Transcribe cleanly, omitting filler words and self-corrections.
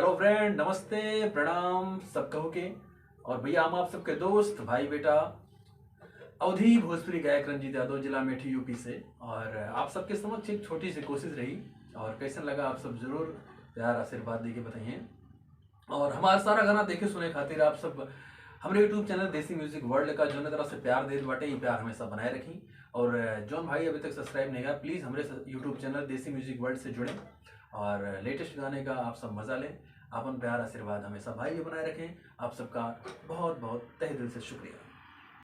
Hello friend, नमस्ते, प्रणाम सब कहो के। और भैया हम आप सबके दोस्त भाई बेटा अवधि भोजपुरी गायक रंजीत यादव, जिला मेठी यूपी से। और आप सबके समक्ष एक छोटी सी कोशिश रही और कैसा लगा आप सब जरूर प्यार आशीर्वाद दे के बताइए। और हमारा सारा गाना देखे सुने खातिर आप सब हमारे यूट्यूब चैनल देसी म्यूजिक वर्ल्ड का जो तरह से प्यार दे बाटे, ये प्यार हमेशा बनाए रखी। और जौन भाई अभी तक सब्सक्राइब नहीं किया, प्लीज़ हमारे यूट्यूब चैनल देसी म्यूजिक वर्ल्ड से जुड़ें और लेटेस्ट गाने का आप सब मजा लें। अपन प्यार आशीर्वाद हमेशा भाई भी बनाए रखें। आप सबका बहुत बहुत तहे दिल से शुक्रिया।